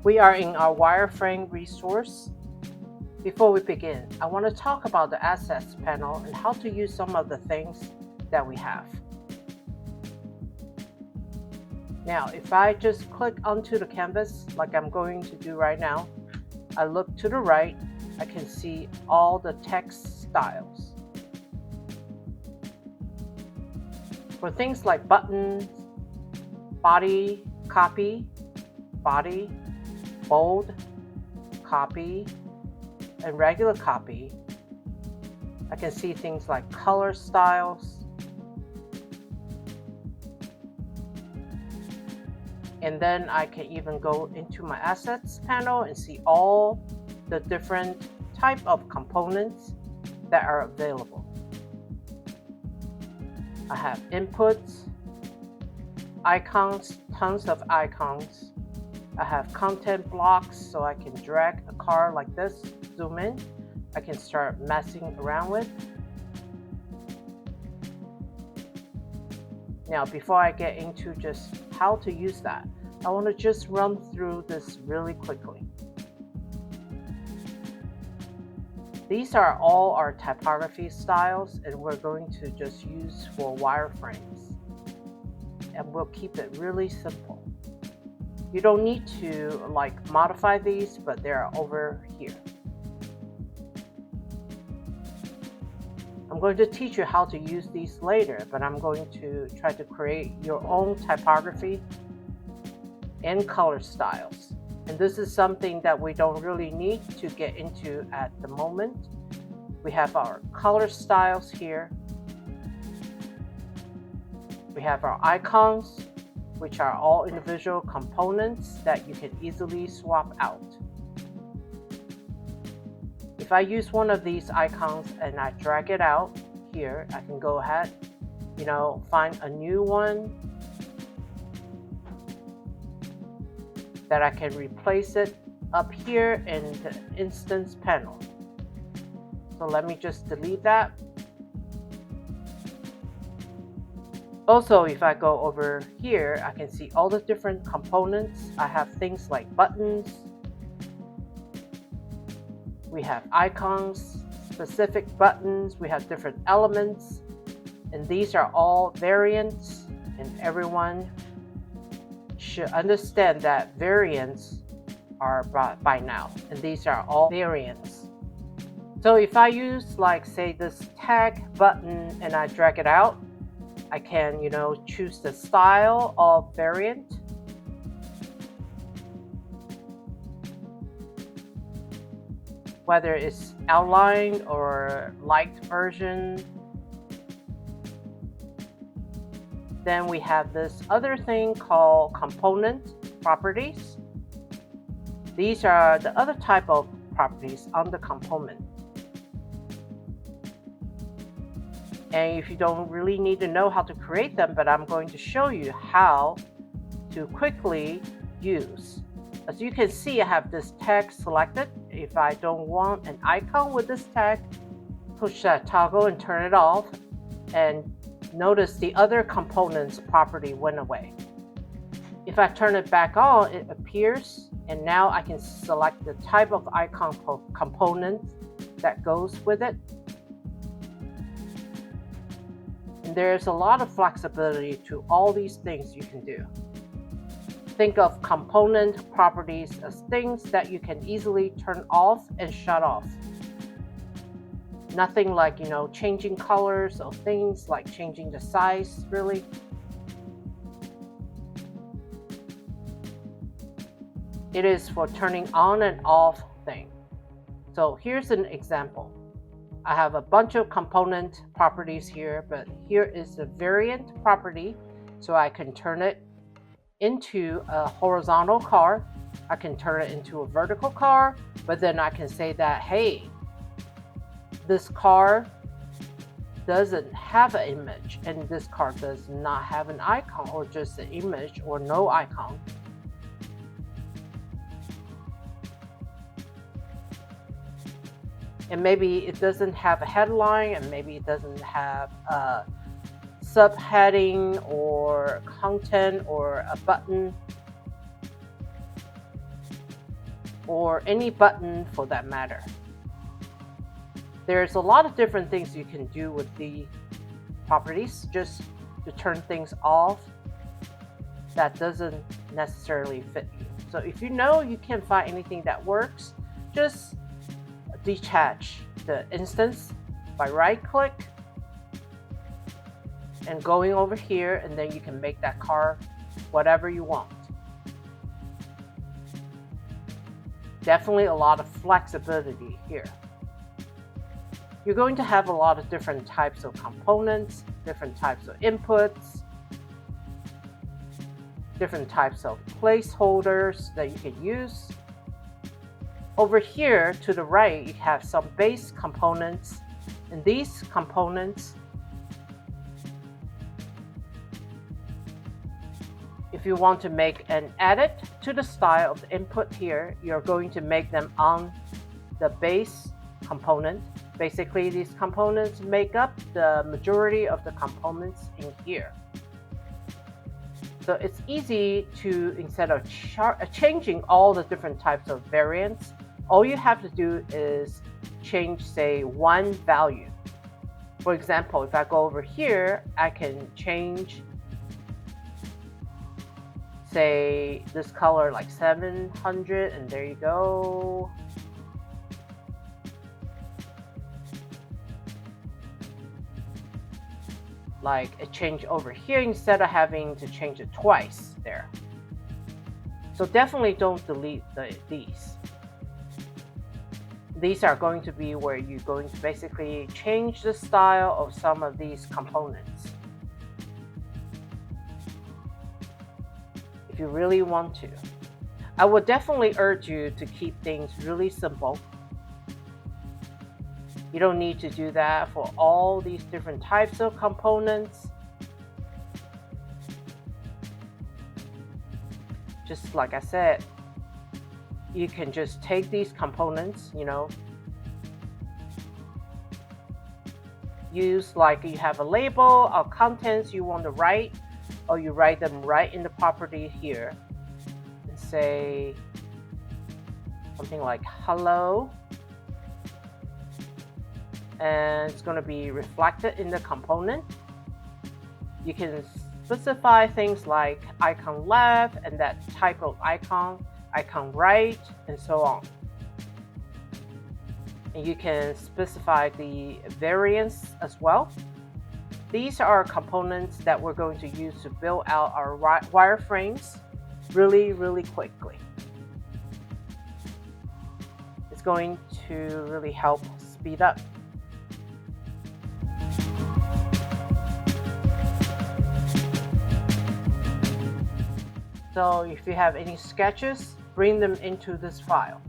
We are in our wireframe resource. Before we begin, I want to talk about the Assets panel and how to use some of the things that we have. Now, if I just click onto the canvas like I'm going to do right now, I look to the right, I can see all the text styles. For things like buttons, body, copy, body, bold, copy, and regular copy, I can see things like color styles. And then I can even go into my assets panel and see all the different type of components that are available. I have inputs, icons, tons of icons. I have content blocks, so I can drag a car like this, zoom in. I can start messing around with. Now, before I get into just how to use that, I want to just run through this really quickly. These are all our typography styles, and we're going to just use for wireframes. And we'll keep it really simple. You don't need to modify these, but they're over here. I'm going to teach you how to use these later, but I'm going to try to create your own typography and color styles. And this is something that we don't really need to get into at the moment. We have our color styles here. We have our icons, which are all individual components that you can easily swap out. If I use one of these icons and I drag it out here, I can go ahead, find a new one that I can replace it up here in the instance panel. So let me just delete that. Also, if I go over here, I can see all the different components. I have things like buttons. We have icons, specific buttons. We have different elements. And these are all variants, and everyone should understand that variants are by now, and these are all variants. So if I use say this tag button and I drag it out, I can choose the style of variant. Whether it's outlined or light version. Then we have this other thing called component properties. These are the other type of properties on the component. And if you don't really need to know how to create them, but I'm going to show you how to quickly use. As you can see, I have this tag selected. If I don't want an icon with this tag, push that toggle and turn it off, and notice the other components property went away. If I turn it back on, it appears, and now I can select the type of icon component that goes with it. And there's a lot of flexibility to all these things you can do. Think of component properties as things that you can easily turn off and shut off. Nothing like, changing colors or things like changing the size, really. It is for turning on and off thing. So here's an example. I have a bunch of component properties here, but here is the variant property. So I can turn it into a horizontal car. I can turn it into a vertical car, but then I can say that, hey, this car doesn't have an image, and this car does not have an icon, or just an image or no icon. And maybe it doesn't have a headline, and maybe it doesn't have a subheading or content or a button. or any button for that matter. There's a lot of different things you can do with the properties just to turn things off that doesn't necessarily fit you. So if you know you can't find anything that works, just detach the instance by right click and going over here, and then you can make that car whatever you want. Definitely a lot of flexibility here. You're going to have a lot of different types of components, different types of inputs, different types of placeholders that you can use. Over here to the right, you have some base components, and these components, if you want to make an edit to the style of the input here, you're going to make them on the base component. Basically, these components make up the majority of the components in here. So it's easy to, instead of changing all the different types of variants, all you have to do is change, say, one value. For example, if I go over here, I can change, say, this color like 700, and there you go. Like a change over here instead of having to change it twice there. So definitely don't delete these. These are going to be where you're going to basically change the style of some of these components. If you really want to. I would definitely urge you to keep things really simple. You don't need to do that for all these different types of components. Just like I said, you can just take these components, use like you have a label of contents you want to write, or you write them right in the property here and say something like hello. And it's going to be reflected in the component. You can specify things like icon left and that type of icon right, and so on. And you can specify the variants as well. These are components that we're going to use to build out our wireframes really, really quickly. It's going to really help speed up. So if you have any sketches, bring them into this file.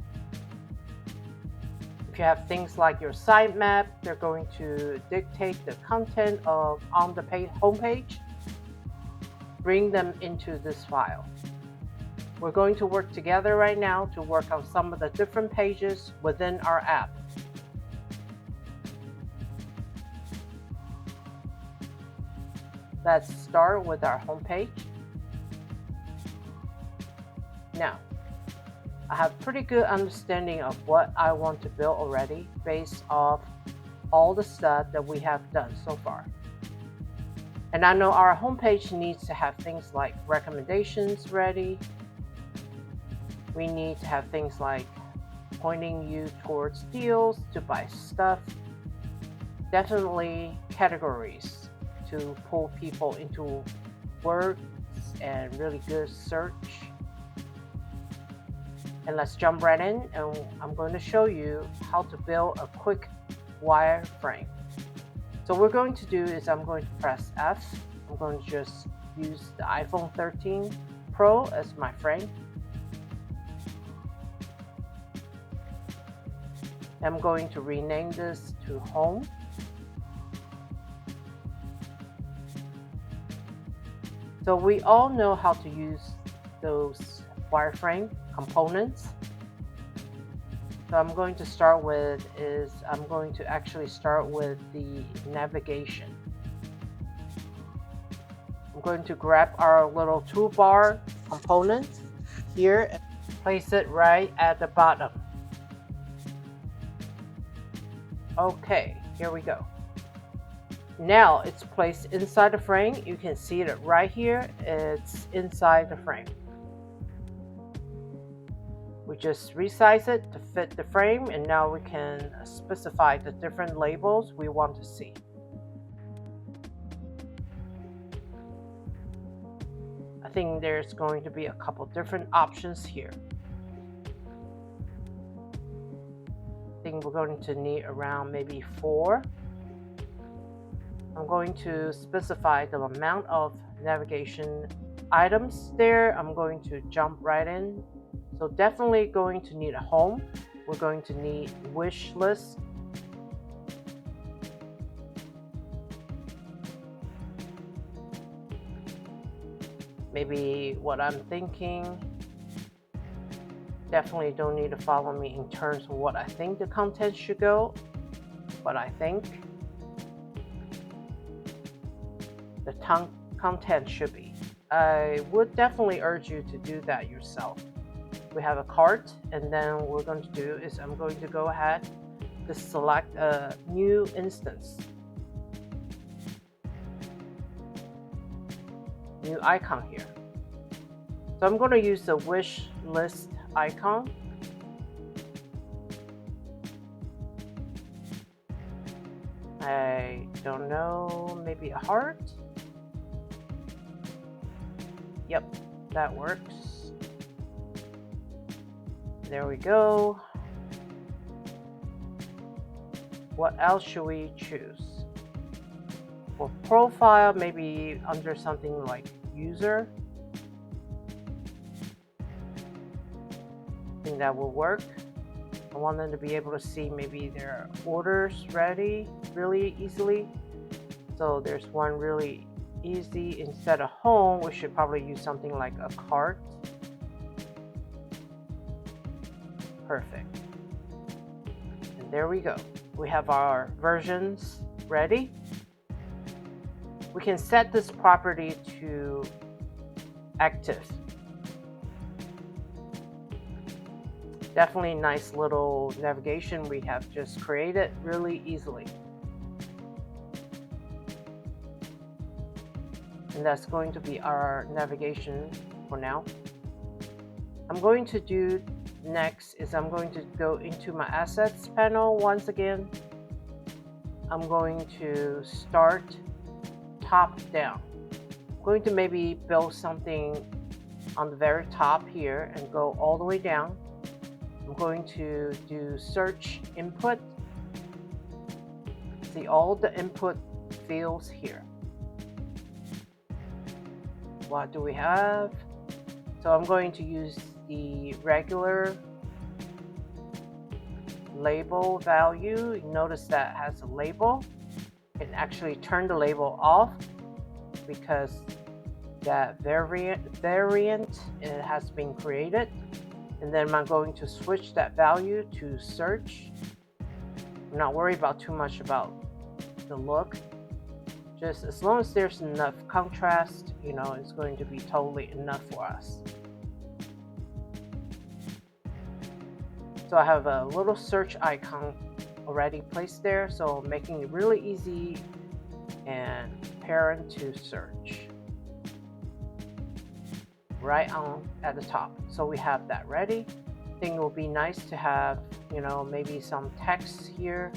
If you have things like your sitemap, they're going to dictate the content on the homepage. Bring them into this file. We're going to work together right now to work on some of the different pages within our app. Let's start with our homepage. Now, I have pretty good understanding of what I want to build already based off all the stuff that we have done so far. And I know our homepage needs to have things like recommendations ready. We need to have things like pointing you towards deals to buy stuff. Definitely categories to pull people into words and really good search. And let's jump right in, and I'm going to show you how to build a quick wireframe. So what we're going to do is I'm going to press F. I'm going to just use the iPhone 13 Pro as my frame. I'm going to rename this to Home. So we all know how to use those wireframe components. So I'm going to start with I'm going to actually start with the navigation. I'm going to grab our little toolbar component here. Place it right at the bottom. Okay, here we go. Now it's placed inside the frame. You can see it right here. It's inside the frame. We just resize it to fit the frame, and now we can specify the different labels we want to see. I think there's going to be a couple different options here. I think we're going to need around maybe 4. I'm going to specify the amount of navigation items there. I'm going to jump right in. So definitely going to need a home. We're going to need wish list. Maybe what I'm thinking. Definitely don't need to follow me in terms of what I think the content should go. What I think the content should be. I would definitely urge you to do that yourself. We have a cart, and then what we're going to do is I'm going to go ahead to select a new instance, new icon here. So I'm going to use the wish list icon. I don't know, maybe a heart. Yep, that works. There we go. What else should we choose? For profile, maybe under something like user. I think that will work. I want them to be able to see maybe their orders ready really easily. So there's one really easy. Instead of home, we should probably use something like a cart. Perfect. And there we go. We have our versions ready. We can set this property to active. Definitely nice little navigation we have just created really easily. And that's going to be our navigation for now. I'm going to do next is I'm going to go into my assets panel once again. I'm going to start top down. I'm going to maybe build something on the very top here and go all the way down. I'm going to do search input. See all the input fields here. What do we have? So I'm going to use the regular label value. You notice that has a label. You can actually turn the label off because that variant it has been created. And then I'm going to switch that value to search. I'm not worried about too much about the look. Just as long as there's enough contrast, you know, it's going to be totally enough for us. So I have a little search icon already placed there, so making it really easy and parent to search. Right on at the top. So we have that ready. I think it will be nice to have, you know, maybe some text here.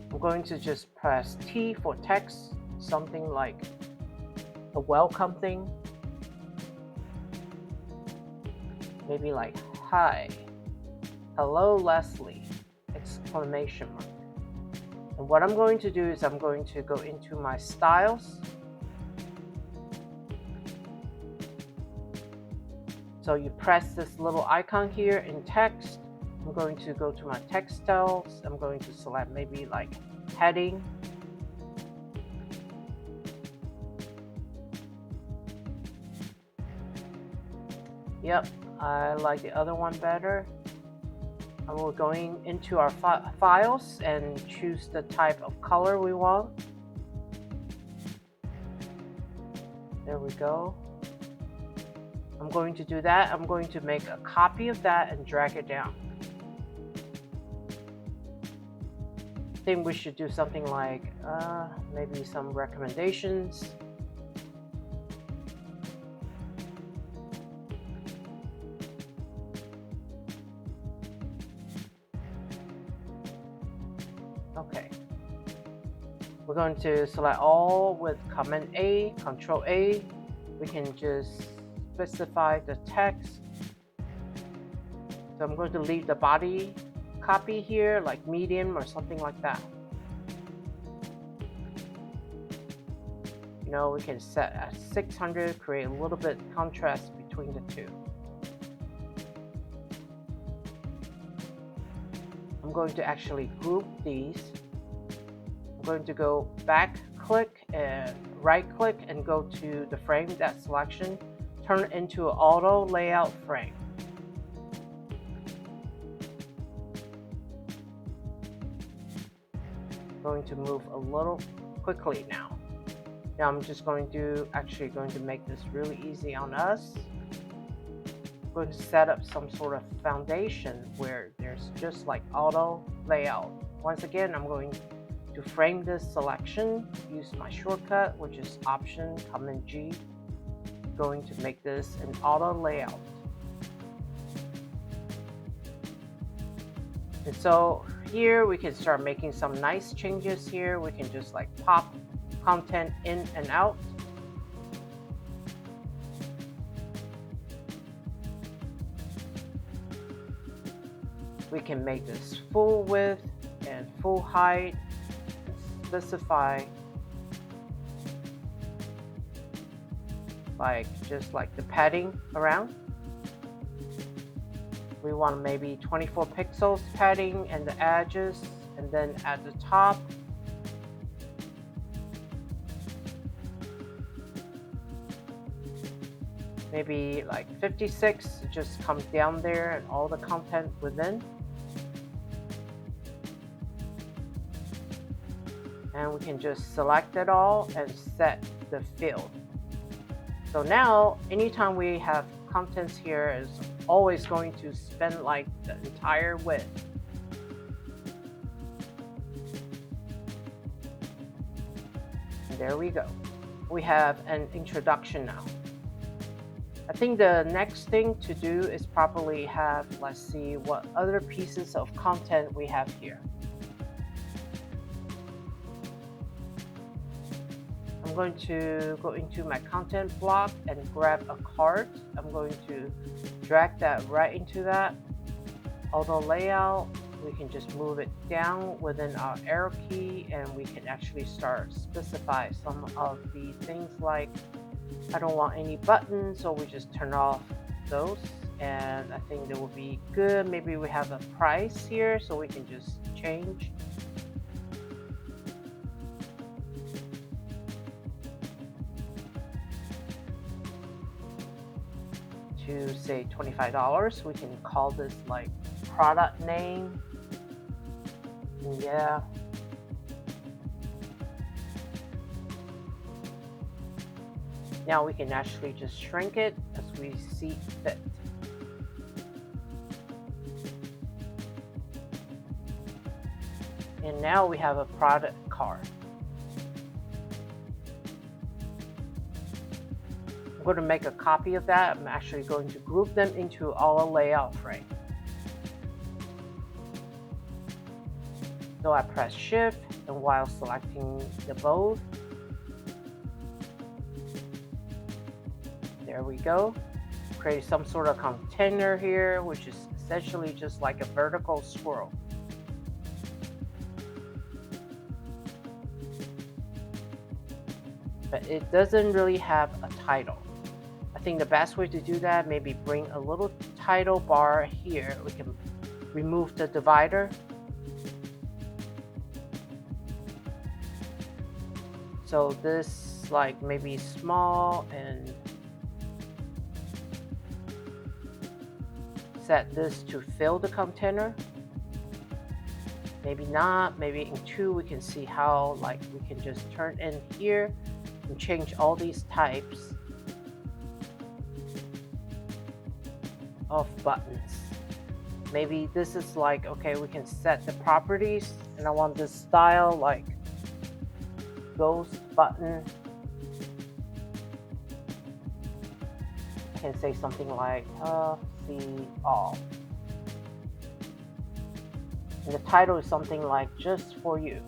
I'm going to just press T for text, something like a welcome thing. Maybe like, hi, hello Leslie, exclamation mark. And what I'm going to do is I'm going to go into my styles. So you press this little icon here in text. I'm going to go to my text styles. I'm going to select maybe like heading. Yep, I like the other one better. And we're going into our files and choose the type of color we want. There we go. I'm going to do that. I'm going to make a copy of that and drag it down. I think we should do something like maybe some recommendations. Okay. We're going to select all with Command A, Control A. We can just specify the text. So I'm going to leave the body copy here, like medium or something like that. You know, we can set at 600, create a little bit contrast between the two. I'm going to actually group these. I'm going to go back click and right click and go to the frame, that selection, turn it into an auto layout frame. Going to move a little quickly now. Now I'm just going to make this really easy on us. I'm going to set up some sort of foundation where there's just like auto layout. Once again, I'm going to frame this selection, use my shortcut, which is Option Command G. Going to make this an auto layout. And so here we can start making some nice changes here. We can just like pop content in and out. We can make this full width and full height. Specify just like the padding around. We want maybe 24 pixels padding and the edges, and then at the top maybe like 56, just come down there and all the content within. And we can just select it all and set the field. So now anytime we have contents here, is always going to spend like the entire width. And there we go. We have an introduction now. I think the next thing to do is probably have, let's see what other pieces of content we have here. I'm going to go into my content block and grab a card. I'm going to drag that right into that. Auto layout, we can just move it down within our arrow key, and we can actually start specify some of the things like I don't want any buttons, so we just turn off those, and I think that will be good. Maybe we have a price here, so we can just change. To say $25, we can call this like product name. Yeah. Now we can actually just shrink it as we see fit. And now we have a product card. I'm going to make a copy of that. I'm actually going to group them into all a layout frame. So I press Shift, and while selecting the both, there we go. Create some sort of container here, which is essentially just like a vertical scroll. But it doesn't really have a title. I think the best way to do that, maybe bring a little title bar here. We can remove the divider. So this like maybe small, and set this to fill the container. Maybe not, maybe in 2 we can see how like we can just turn in here and change all these types. of buttons. Maybe this is like, okay, we can set the properties, and I want this style like ghost button. I can say something like see all. And the title is something like just for you.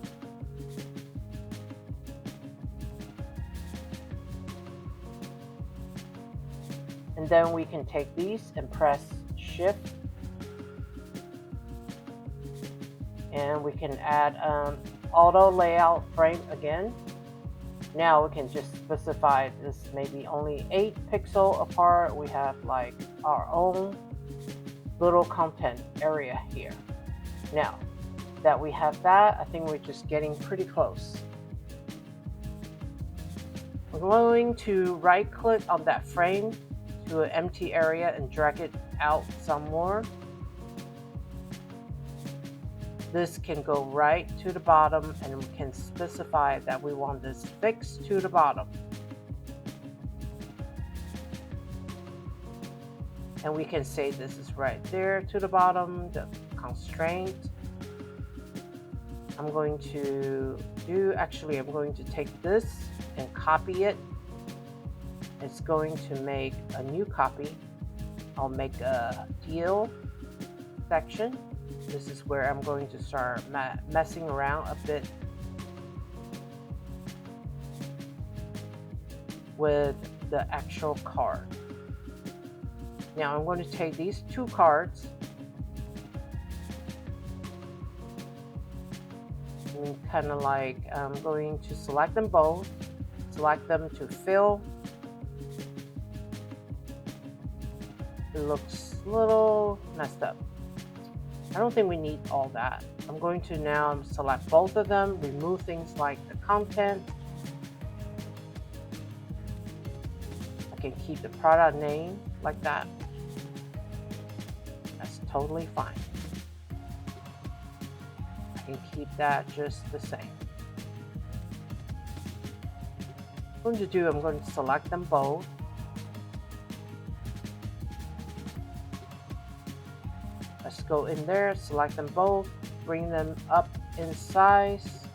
And then we can take these and press Shift. And we can add auto layout frame again. Now we can just specify this maybe only 8 pixels apart. We have like our own little content area here. Now that we have that, I think we're just getting pretty close. We're going to right click on that frame to an empty area and drag it out some more. This can go right to the bottom, and we can specify that we want this fixed to the bottom. And we can say this is right there to the bottom, the constraint. I'm going to take this and copy it. It's going to make a new copy. I'll make a deal section. This is where I'm going to start messing around a bit with the actual card. Now I'm going to take these 2 cards and kind of like I'm going to select them both, select them to fill. It looks a little messed up. I don't think we need all that. I'm going to now select both of them, remove things like the content. I can keep the product name like that. That's totally fine. I can keep that just the same. What I'm going to do, I'm going to select them both. Let's go in there, select them both, bring them up in size.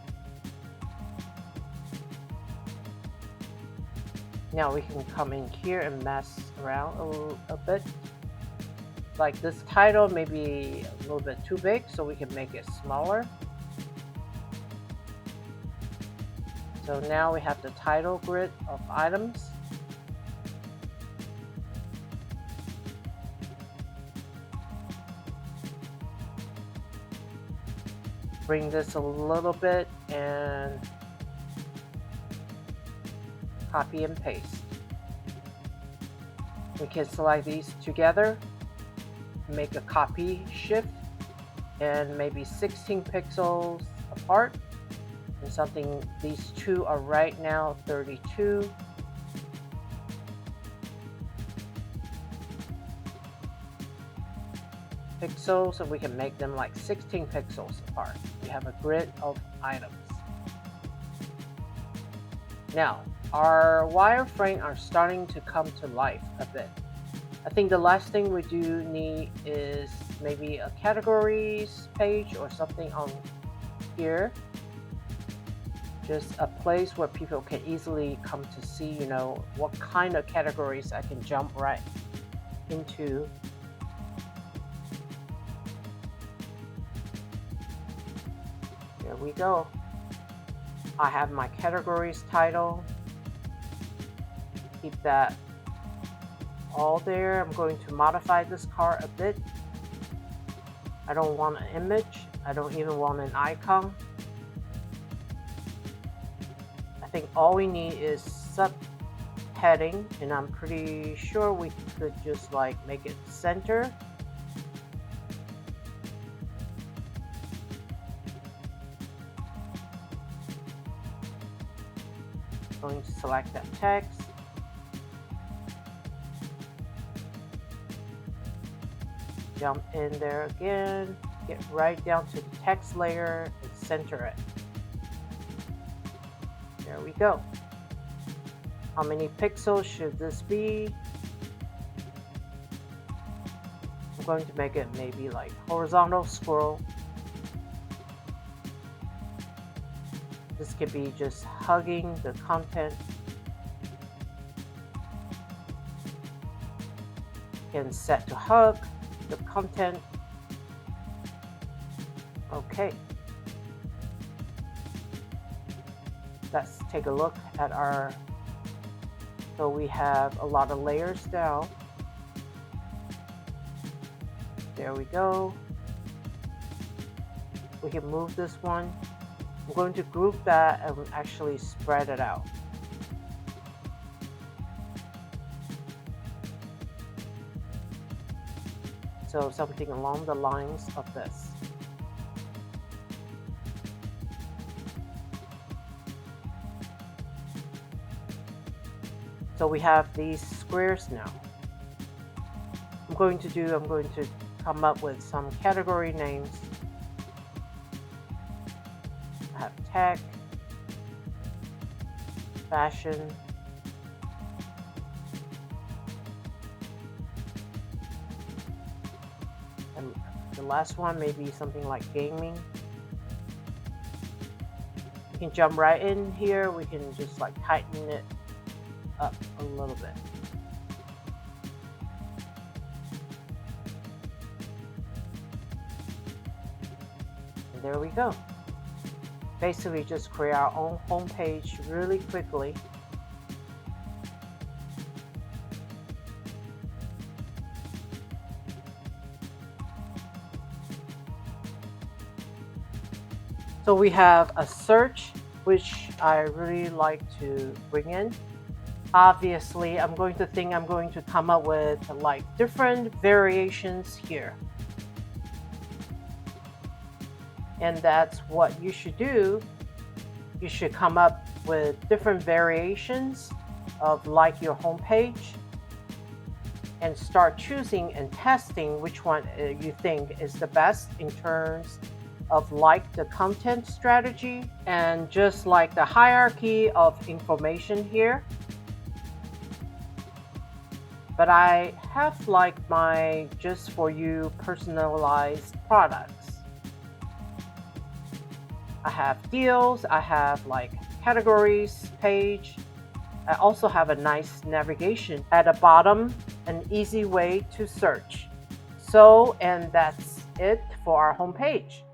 Now we can come in here and mess around a bit. Like this title may be a little bit too big, so we can make it smaller. So now we have the title grid of items. Bring this a little bit and copy and paste. We can select these together, make a copy shift, and maybe 16 pixels apart. And something, these 2 are right now 32. Pixels, and we can make them like 16 pixels apart. We have a grid of items. Now, our wireframe are starting to come to life a bit. I think the last thing we do need is maybe a categories page or something on here. Just a place where people can easily come to see, you know, what kind of categories I can jump right into. There we go. I have my categories title. Keep that all there. I'm going to modify this card a bit. I don't want an image. I don't even want an icon. I think all we need is subheading, and I'm pretty sure we could just like make it center. Going to select that text. Jump in there again, get right down to the text layer and center it. There we go. How many pixels should this be? I'm going to make it maybe like horizontal scroll. This could be just hugging the content. You can set to hug the content. Okay. Let's take a look at our, so we have a lot of layers down. There we go. We can move this one. I'm going to group that and actually spread it out. So something along the lines of this. So we have these squares now. I'm going to come up with some category names. I have tech, fashion, and the last one may be something like gaming. You can jump right in here. We can just like tighten it up a little bit. And there we go. Basically just create our own home page really quickly. So we have a search, which I really like to bring in. Obviously, I'm going to come up with like different variations here. And that's what you should do. You should come up with different variations of like your home page and start choosing and testing which one you think is the best in terms of like the content strategy and just like the hierarchy of information here. But I have like my just for you personalized products. I have deals, I have like categories page. I also have a nice navigation at the bottom, an easy way to search. So, and that's it for our home page.